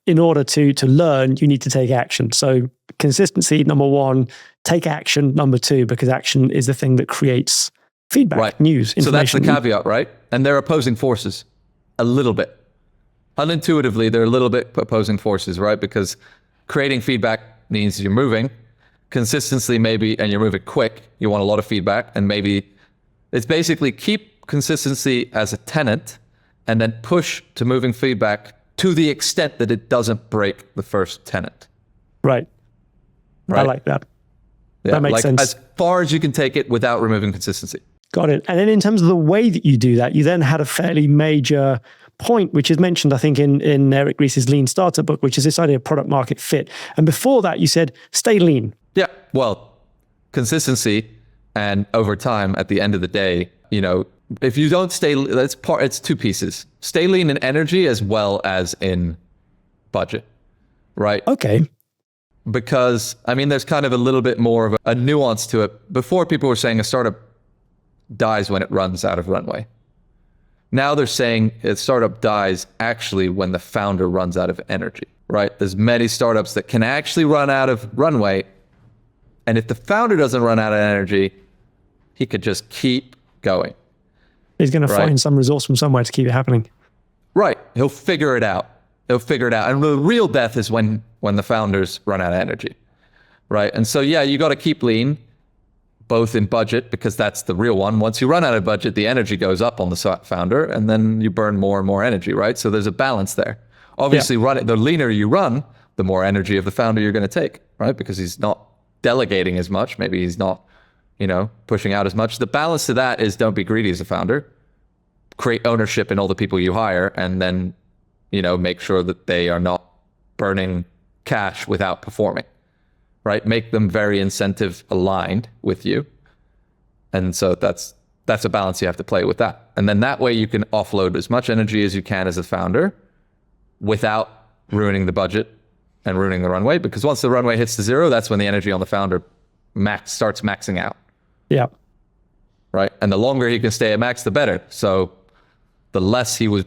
in order to learn, you need to take action. So consistency, number one, take action, number two, because action is the thing that creates feedback, news, information. So that's the caveat, right? And they're opposing forces a little bit. Unintuitively, they're a little bit opposing forces, right? Because creating feedback means you're moving. Consistency maybe, and you're moving quick. You want a lot of feedback, and maybe it's basically keep consistency as a tenet and then push to moving feedback to the extent that it doesn't break the first tenet. Right. I like that. Yeah, that makes sense. As far as you can take it without removing consistency. Got it. And then in terms of the way that you do that, you then had a fairly major point, which is mentioned, I think, in Eric Ries's Lean Starter book, which is this idea of product market fit. And before that, you said, stay lean. Yeah. Well, consistency and over time, at the end of the day, if you don't stay, it's two pieces. Stay lean in energy as well as in budget, right? Okay. Because, there's kind of a little bit more of a nuance to it. Before, people were saying a startup dies when it runs out of runway. Now they're saying a startup dies actually when the founder runs out of energy, right? There's many startups that can actually run out of runway. And if the founder doesn't run out of energy, he could just keep going. He's going to find some resource from somewhere to keep it happening. Right. He'll figure it out. And the real death is when the founders run out of energy, right? And so, you got to keep lean, both in budget, because that's the real one. Once you run out of budget, the energy goes up on the founder, and then you burn more and more energy, right? So there's a balance there. Obviously, the leaner you run, the more energy of the founder you're going to take, right? Because he's not delegating as much. Maybe he's not, pushing out as much. The balance to that is don't be greedy as a founder. Create ownership in all the people you hire, and then, make sure that they are not burning cash without performing, right? Make them very incentive aligned with you. And so that's a balance you have to play with that. And then that way you can offload as much energy as you can as a founder without ruining the budget and ruining the runway, because once the runway hits to zero, that's when the energy on the founder starts maxing out. Yeah. Right. And the longer he can stay at max, the better. So the less he was,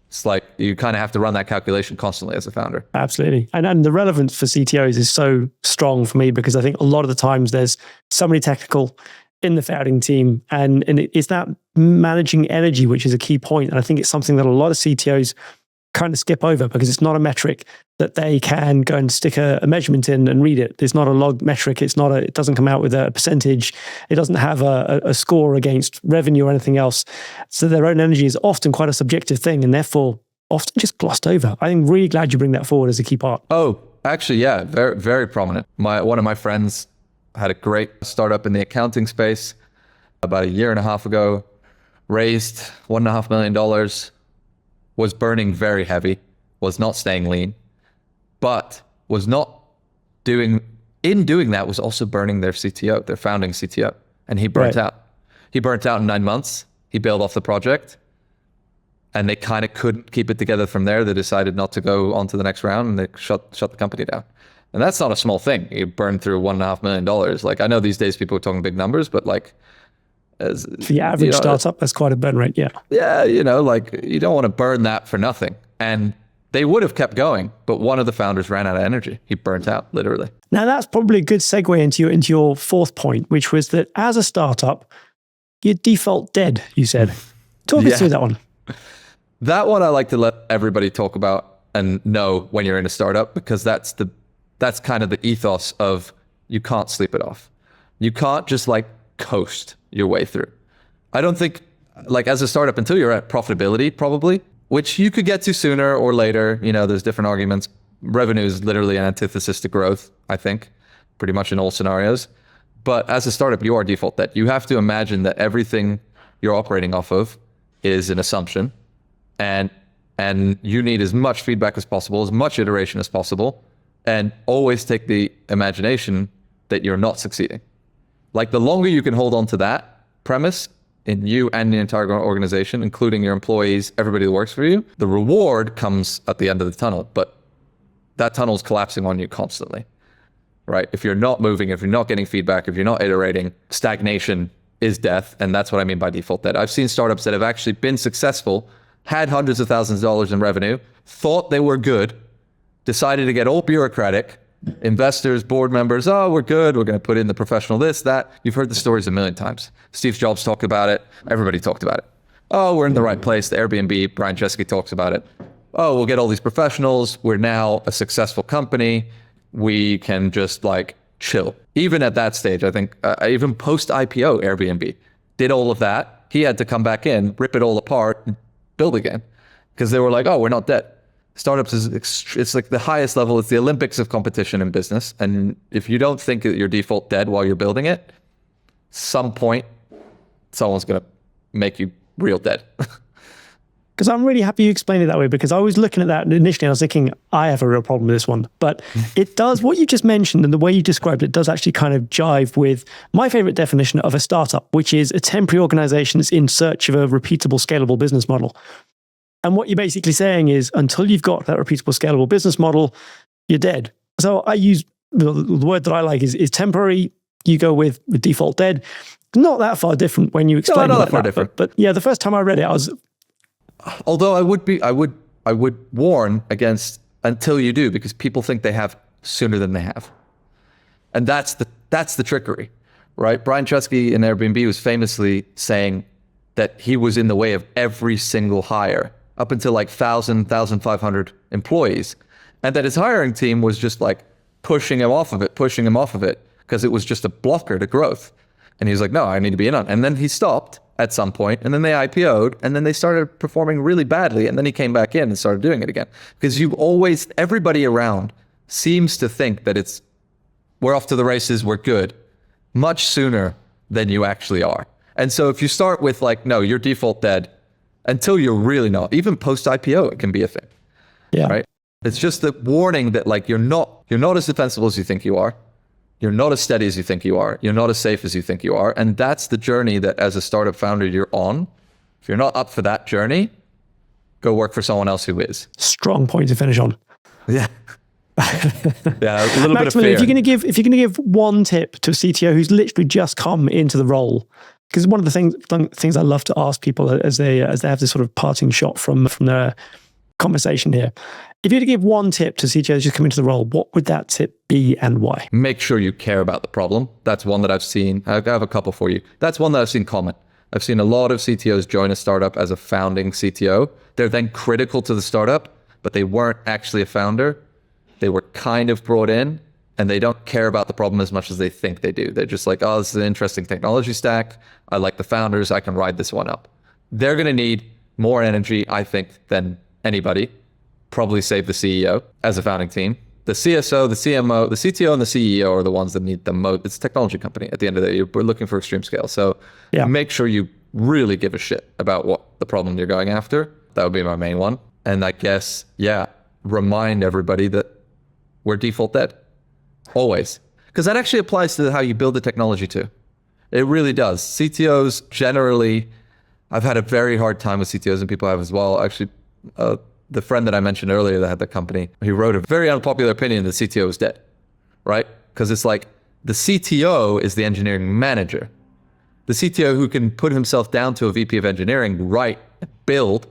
it's like you kind of have to run that calculation constantly as a founder. Absolutely. And the relevance for CTOs is so strong for me, because I think a lot of the times there's somebody technical in the founding team, and it's that managing energy, which is a key point. And I think it's something that a lot of CTOs kind of skip over, because it's not a metric that they can go and stick a measurement in and read it. It's not a log metric. It doesn't come out with a percentage. It doesn't have a score against revenue or anything else. So their own energy is often quite a subjective thing, and therefore often just glossed over. I'm really glad you bring that forward as a key part. Oh, actually, yeah, very, very prominent. One of my friends had a great startup in the accounting space about a year and a half ago, raised $1.5 million, was burning very heavy, was not staying lean, but was not doing that was also burning their CTO, their founding CTO. And he burnt out. He burnt out in 9 months. He bailed off the project, and they kind of couldn't keep it together from there. They decided not to go on to the next round, and they shut the company down. And that's not a small thing. You burn through $1.5 million. Like, I know these days people are talking big numbers, but like, for the average startup, that's quite a burn rate. Yeah. Yeah. Like, you don't want to burn that for nothing. And they would have kept going, but one of the founders ran out of energy. He burnt out, literally. Now, that's probably a good segue into your fourth point, which was that as a startup, you're default dead, you said. Talk us through that one. That one I like to let everybody talk about and know when you're in a startup, because that's kind of the ethos of you can't sleep it off. You can't just like coast your way through. I don't think, like, as a startup, until you're at profitability, probably, which you could get to sooner or later, there's different arguments. Revenue is literally an antithesis to growth, I think, pretty much in all scenarios. But as a startup, you are default dead. You have to imagine that everything you're operating off of is an assumption, and you need as much feedback as possible, as much iteration as possible, and always take the imagination that you're not succeeding. Like, the longer you can hold on to that premise in you and the entire organization, including your employees, everybody that works for you, the reward comes at the end of the tunnel, but that tunnel is collapsing on you constantly, right? If you're not moving, if you're not getting feedback, if you're not iterating, stagnation is death. And that's what I mean by default dead. I've seen startups that have actually been successful, had hundreds of thousands of dollars in revenue, thought they were good, decided to get all bureaucratic, investors, board members, oh, we're good, we're going to put in the professional this, that. You've heard the stories a million times. Steve Jobs talked about it. Everybody talked about it. Oh, we're in the right place. The Airbnb, Brian Chesky talks about it. Oh, we'll get all these professionals. We're now a successful company. We can just like chill. Even at that stage, I think, even post-IPO, Airbnb did all of that. He had to come back in, rip it all apart, and build again, because they were like, oh, we're not dead. Startups it's like the highest level. It's the Olympics of competition in business. And if you don't think that you're default dead while you're building it, some point, someone's going to make you real dead. Because I'm really happy you explained it that way, because I was looking at that and initially I was thinking, I have a real problem with this one. But it does, what you just mentioned and the way you described it does actually kind of jive with my favorite definition of a startup, which is a temporary organization that's in search of a repeatable, scalable business model. And what you're basically saying is, until you've got that repeatable, scalable business model, you're dead. So I use the word that I like is temporary. You go with default dead. Not that far different when you explain it. Not that far different. But yeah, the first time I read it, I was. Although I would warn against until you do, because people think they have sooner than they have, and that's the trickery, right? Brian Chesky in Airbnb was famously saying that he was in the way of every single hire up until like 1,500 employees. And that his hiring team was just like pushing him off of it. because it was just a blocker to growth. And he was like, no, I need to be in on it. And then he stopped at some point, and then they IPO'd, and then they started performing really badly. And then he came back in and started doing it again. Because everybody around seems to think that we're off to the races, we're good, much sooner than you actually are. And so if you start with like, no, you're default dead, until you're really not, even post IPO, it can be a thing. Yeah. Right. It's just the warning that like, you're not as defensible as you think you are. You're not as steady as you think you are. You're not as safe as you think you are. And that's the journey that as a startup founder you're on. If you're not up for that journey, go work for someone else who is. Strong point to finish on. Yeah. Yeah, a little bit of fear. If you're going to give one tip to a CTO who's literally just come into the role, because one of the things I love to ask people as they have this sort of parting shot from their conversation here. If you had to give one tip to CTOs just come into the role, what would that tip be and why? Make sure you care about the problem. That's one that I've seen. I have a couple for you. That's one that I've seen common. I've seen a lot of CTOs join a startup as a founding CTO. They're then critical to the startup, but they weren't actually a founder. They were kind of brought in, and they don't care about the problem as much as they think they do. They're just like, oh, this is an interesting technology stack. I like the founders. I can ride this one up. They're going to need more energy, I think, than anybody. Probably save the CEO as a founding team. The CSO, the CMO, the CTO, and the CEO are the ones that need the most. It's a technology company. At the end of the day, we're looking for extreme scale. So make sure you really give a shit about what the problem you're going after. That would be my main one. And I guess, remind everybody that we're default dead. Always. Because that actually applies to how you build the technology too. It really does. CTOs generally, I've had a very hard time with CTOs, and people have as well. Actually, the friend that I mentioned earlier that had the company, he wrote a very unpopular opinion that CTO is dead, right? Because it's like the CTO is the engineering manager. The CTO who can put himself down to a VP of engineering, write, build,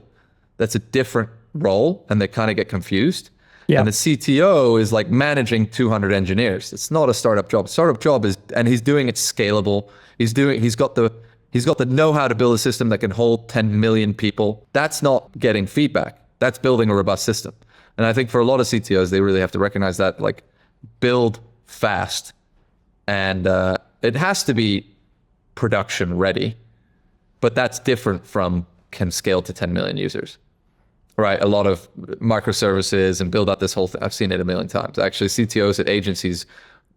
that's a different role, and they kind of get confused. Yeah. And the CTO is like managing 200 engineers. It's not a startup job. Startup job is, and he's doing it scalable. He's got the know-how to build a system that can hold 10 million people. That's not getting feedback. That's building a robust system. And I think for a lot of CTOs, they really have to recognize that, like, build fast. And it has to be production ready, but that's different from can scale to 10 million users, right? A lot of microservices and build out this whole thing. I've seen it a million times. Actually, CTOs at agencies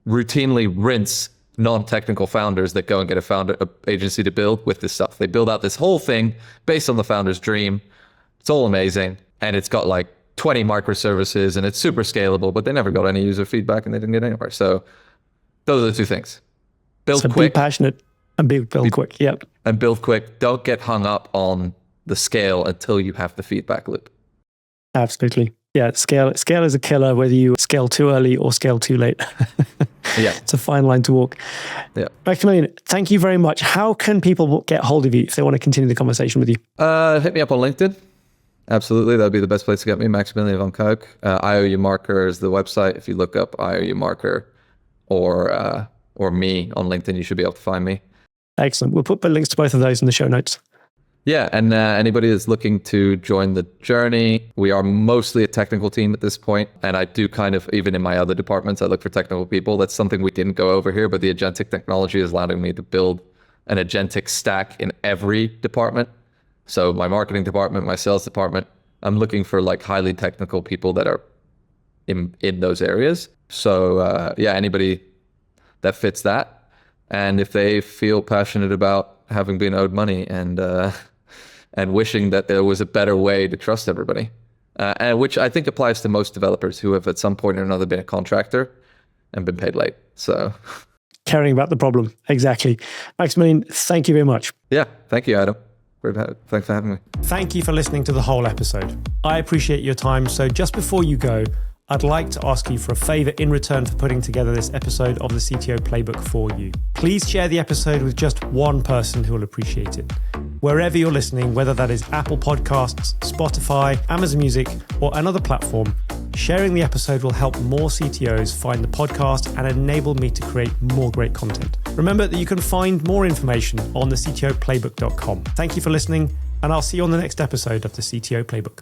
routinely rinse non-technical founders that go and get a agency to build with this stuff. They build out this whole thing based on the founder's dream. It's all amazing. And it's got like 20 microservices and it's super scalable, but they never got any user feedback and they didn't get anywhere. So those are the two things. Build quick. Be passionate and build quick. Yep. And build quick. Don't get hung up on the scale until you have the feedback loop. Absolutely. Yeah. Scale is a killer, whether you scale too early or scale too late. Yeah. It's a fine line to walk. Yeah. Maximiliaan, thank you very much. How can people get hold of you if they want to continue the conversation with you? Hit me up on LinkedIn. Absolutely. That'd be the best place to get me. Maximiliaan van Kuyk. IOU Marker is the website. If you look up IOU Marker or me on LinkedIn, you should be able to find me. Excellent. We'll put links to both of those in the show notes. Yeah. And anybody that's looking to join the journey, we are mostly a technical team at this point. And I do kind of, even in my other departments, I look for technical people. That's something we didn't go over here, but the agentic technology is allowing me to build an agentic stack in every department. So my marketing department, my sales department, I'm looking for like highly technical people that are in those areas. So anybody that fits that. And if they feel passionate about having been owed money and wishing that there was a better way to trust everybody, and which I think applies to most developers who have at some point or another been a contractor and been paid late. So caring about the problem. Exactly. Maximiliaan, thank you very much. Yeah. Thank you, Adam. Thanks for having me. Thank you for listening to the whole episode. I appreciate your time. So just before you go, I'd like to ask you for a favor in return for putting together this episode of the CTO Playbook for you. Please share the episode with just one person who will appreciate it. Wherever you're listening, whether that is Apple Podcasts, Spotify, Amazon Music, or another platform, sharing the episode will help more CTOs find the podcast and enable me to create more great content. Remember that you can find more information on the CTOplaybook.com. Thank you for listening, and I'll see you on the next episode of the CTO Playbook.